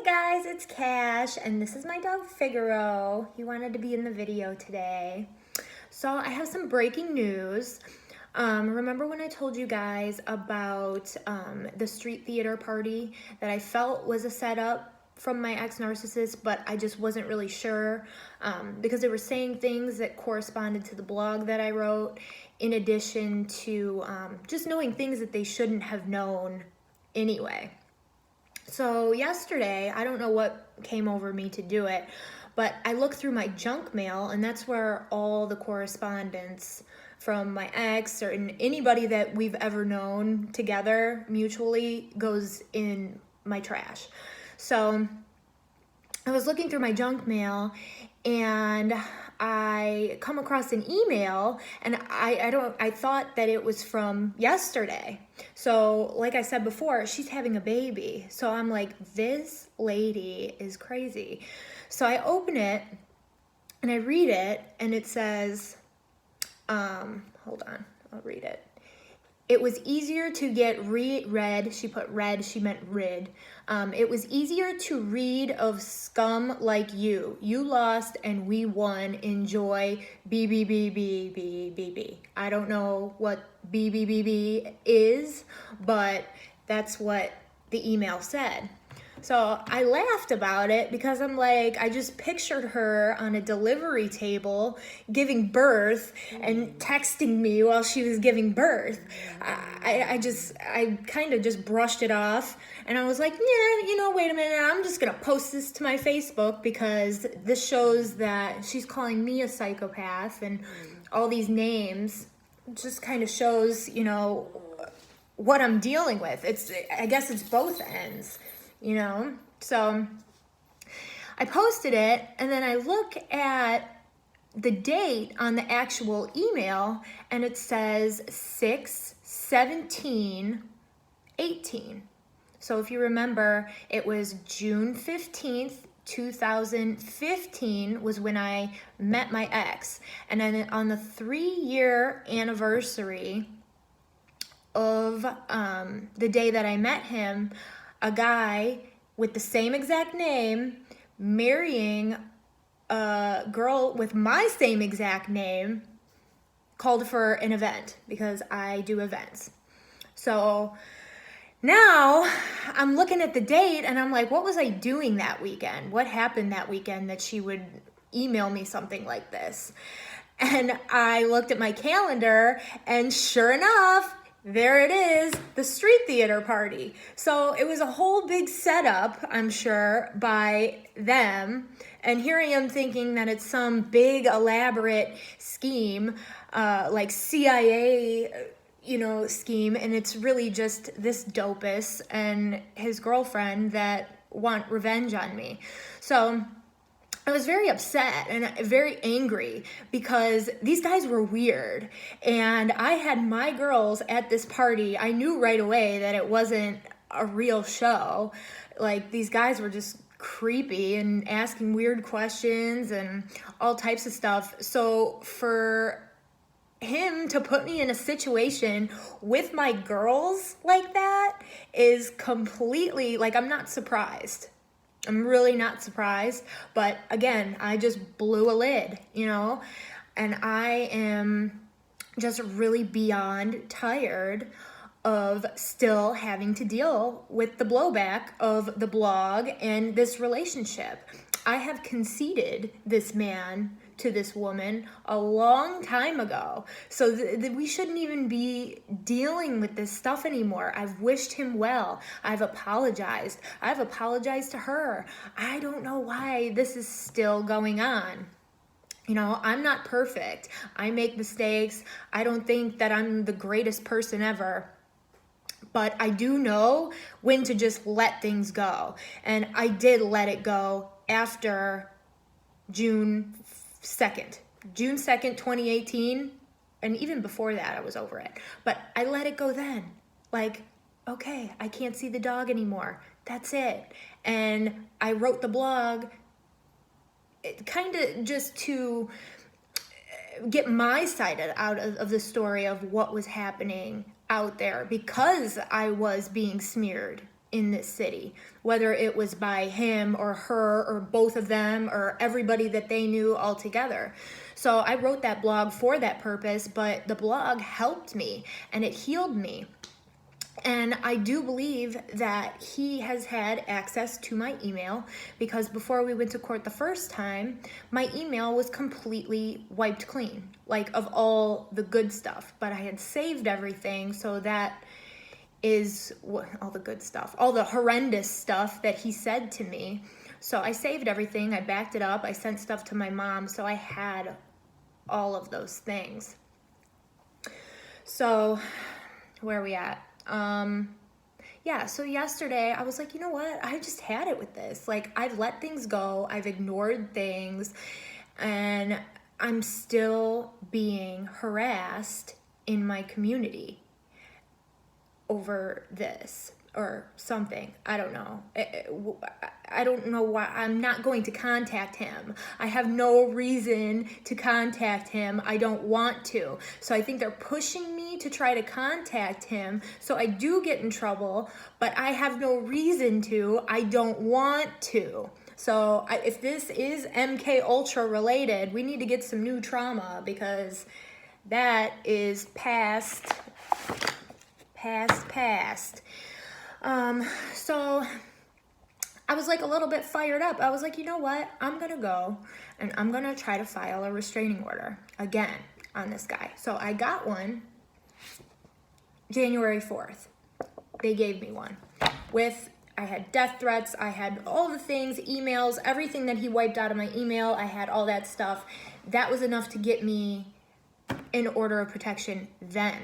guys, it's Cash, and this is my dog Figaro. He wanted to be in the video today. So I have some breaking news. Remember when I told you guys about the street theater party that I felt was a setup from my ex-narcissist, but I just wasn't really sure because they were saying things that corresponded to the blog that I wrote, in addition to just knowing things that they shouldn't have known anyway. So yesterday, I don't know what came over me to do it, but I looked through my junk mail, and that's where all the correspondence from my ex or anybody that we've ever known together mutually goes in my trash. So I was looking through my junk mail, and I come across an email, and I thought that it was from yesterday. So like I said before, she's having a baby. So I'm like, this lady is crazy. So I open it and I read it, and it says, hold on, I'll read it. It was easier to get read. She put red, she meant rid. It was easier to read of scum like you. You lost and we won. Enjoy. BBBBBBB. I don't know what BBBB is, but that's what the email said. So I laughed about it because I'm like, I just pictured her on a delivery table giving birth and texting me while she was giving birth. I kind of just brushed it off, and I was like, yeah, wait a minute, I'm just gonna post this to my Facebook because this shows that she's calling me a psychopath and all these names. It just kind of shows, what I'm dealing with. I guess it's both ends. So I posted it, and then I look at the date on the actual email, and it says 6/17/18. So if you remember, it was June 15th, 2015 was when I met my ex. And then on the 3-year anniversary of the day that I met him, a guy with the same exact name marrying a girl with my same exact name called for an event because I do events. So now I'm looking at the date, and I'm like, what was I doing that weekend? What happened that weekend that she would email me something like this? And I looked at my calendar, and sure enough, there it is, the street theater party. So it was a whole big setup, I'm sure, by them. And here I am thinking that it's some big elaborate scheme, like CIA, scheme. And it's really just this dopus and his girlfriend that want revenge on me. So I was very upset and very angry because these guys were weird, and I had my girls at this party. I knew right away that it wasn't a real show. Like, these guys were just creepy and asking weird questions and all types of stuff. So for him to put me in a situation with my girls like that is completely, like, I'm not surprised. I'm really not surprised, but again, I just blew a lid, and I am just really beyond tired of still having to deal with the blowback of the blog and this relationship. I have conceded this man to this woman a long time ago. So we shouldn't even be dealing with this stuff anymore. I've wished him well. I've apologized. I've apologized to her. I don't know why this is still going on. I'm not perfect. I make mistakes. I don't think that I'm the greatest person ever. But I do know when to just let things go. And I did let it go after June 2nd, 2018, and even before that, I was over it. But I let it go then. Like, okay, I can't see the dog anymore. That's it. And I wrote the blog kind of just to get my side out of the story of what was happening out there, because I was being smeared in this city, whether it was by him or her or both of them or everybody that they knew all together. So I wrote that blog for that purpose, but the blog helped me and it healed me. And I do believe that he has had access to my email, because before we went to court the first time, my email was completely wiped clean, like of all the good stuff. But I had saved everything, so that is what, all the good stuff, all the horrendous stuff that he said to me. So I saved everything, I backed it up, I sent stuff to my mom, so I had all of those things. So where are we at? Yeah, so yesterday I was like, you know what? I just had it with this. Like, I've let things go. I've ignored things, and I'm still being harassed in my community over this or something. I don't know. I don't know why. I'm not going to contact him. I have no reason to contact him. I don't want to. So I think they're pushing me to try to contact him, so I do get in trouble, but I have no reason to. I don't want to. So if this is MK Ultra related, we need to get some new trauma, because that is past. So I was like a little bit fired up. I was like, you know what? I'm gonna go and I'm gonna try to file a restraining order again on this guy. So I got one January 4th. They gave me one I had death threats, I had all the things, emails, everything that he wiped out of my email. I had all that stuff. That was enough to get me an order of protection then.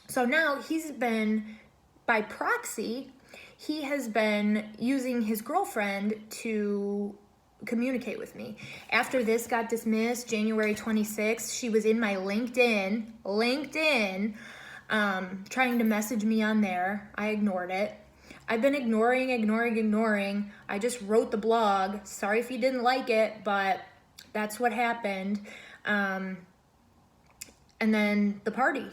So now he's been, by proxy, he has been using his girlfriend to communicate with me. After this got dismissed, January 26th, she was in my LinkedIn, trying to message me on there. I ignored it. I've been ignoring. I just wrote the blog. Sorry if you didn't like it, but that's what happened. And then the party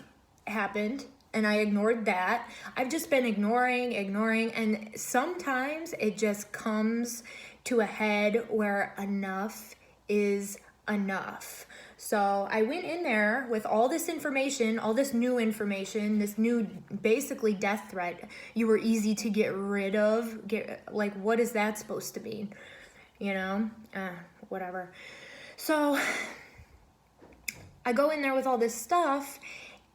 happened, and I ignored that. I've just been ignoring, and sometimes it just comes to a head where enough is enough. So I went in there with all this information, all this new information, this new basically death threat. You were easy to get rid of. Like, what is that supposed to mean? You know? Whatever. So I go in there with all this stuff,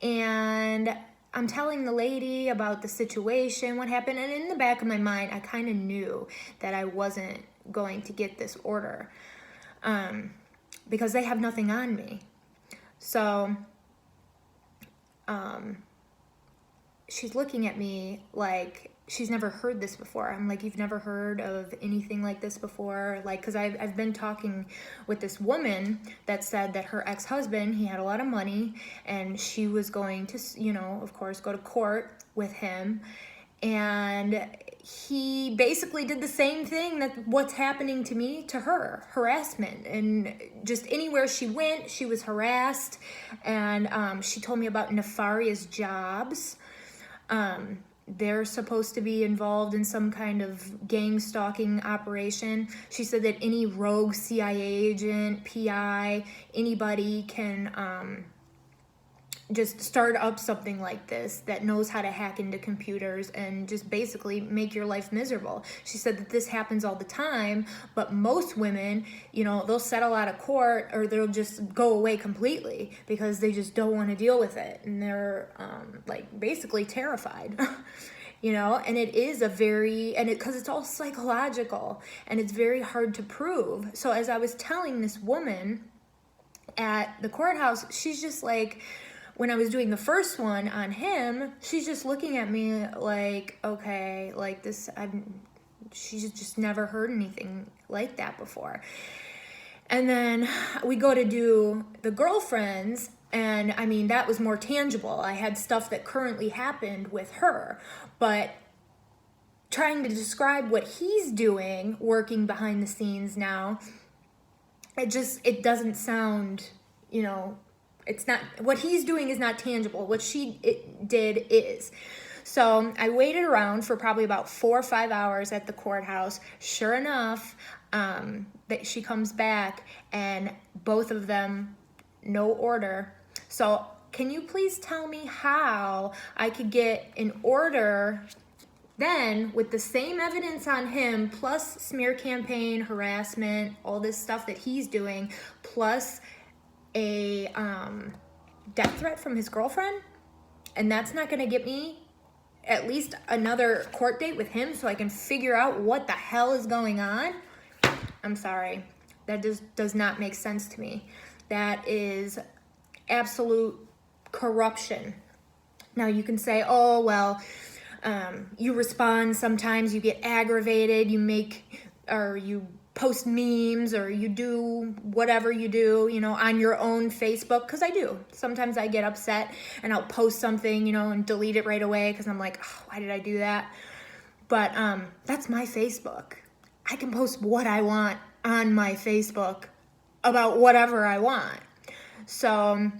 and I'm telling the lady about the situation, what happened, and in the back of my mind, I kind of knew that I wasn't going to get this order, because they have nothing on me. So she's looking at me like she's never heard this before. I'm like, you've never heard of anything like this before? Like, because I've been talking with this woman that said that her ex-husband, he had a lot of money, and she was going to, you know, of course, go to court with him. And he basically did the same thing that what's happening to me, to her, harassment. And just anywhere she went, she was harassed. And she told me about nefarious jobs. They're supposed to be involved in some kind of gang stalking operation. She said that any rogue CIA agent, PI, anybody can just start up something like this that knows how to hack into computers and just basically make your life miserable. She said that this happens all the time, but most women, you know, they'll settle out of court or they'll just go away completely because they just don't want to deal with it. And they're like basically terrified, you know, and it is because it's all psychological and it's very hard to prove. So as I was telling this woman at the courthouse, she's just like, when I was doing the first one on him, she's just looking at me like, okay, like this, she's just never heard anything like that before. And then we go to do the girlfriends, and I mean, that was more tangible. I had stuff that currently happened with her, but trying to describe what he's doing, working behind the scenes now, it doesn't sound, you know, it's not, what he's doing is not tangible. What she did is. So I waited around for probably about 4 or 5 hours at the courthouse. Sure enough, that she comes back and both of them, no order. So can you please tell me how I could get an order then with the same evidence on him, plus smear campaign, harassment, all this stuff that he's doing, plus a death threat from his girlfriend? And that's not going to get me at least another court date with him so I can figure out what the hell is going on? I'm sorry. That just does not make sense to me. That is absolute corruption. Now you can say, oh, well, you respond sometimes, you get aggravated, you post memes, or you do whatever you do, on your own Facebook, because I do. Sometimes I get upset and I'll post something, and delete it right away because I'm like, oh, why did I do that? But that's my Facebook. I can post what I want on my Facebook about whatever I want. So,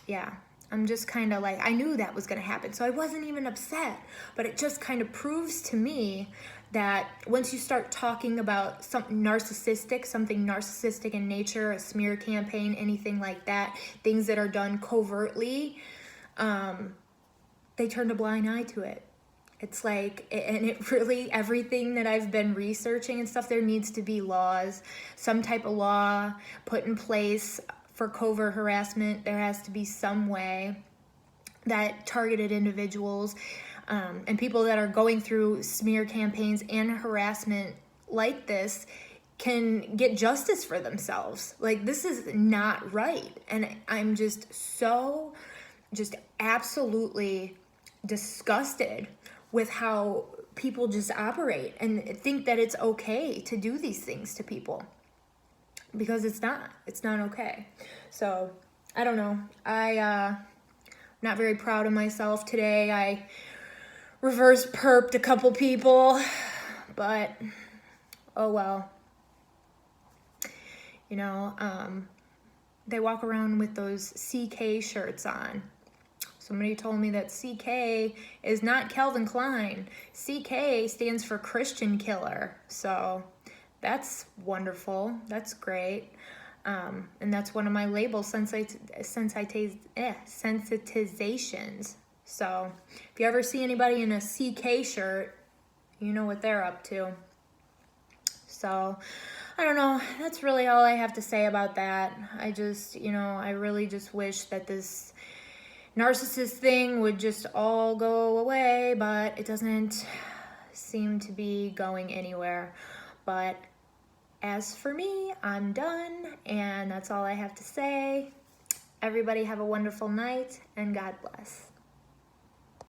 yeah. I'm just kind of like, I knew that was going to happen, so I wasn't even upset. But it just kind of proves to me that once you start talking about something narcissistic in nature, a smear campaign, anything like that, things that are done covertly, they turn a blind eye to it. It's like, and it really, everything that I've been researching and stuff, there needs to be laws, some type of law put in place for covert harassment. There has to be some way that targeted individuals and people that are going through smear campaigns and harassment like this can get justice for themselves. Like, this is not right. And I'm just absolutely disgusted with how people just operate and think that it's okay to do these things to people. Because it's not okay. So, I don't know. I'm not very proud of myself today. I reverse perped a couple people, but oh well. They walk around with those CK shirts on. Somebody told me that CK is not Calvin Klein. CK stands for Christian killer. So, that's wonderful. That's great. And that's one of my label sensitizations. So if you ever see anybody in a CK shirt, you know what they're up to. So I don't know. That's really all I have to say about that. I just, I really just wish that this narcissist thing would just all go away, but it doesn't seem to be going anywhere. But as for me, I'm done, and that's all I have to say. Everybody have a wonderful night, and God bless.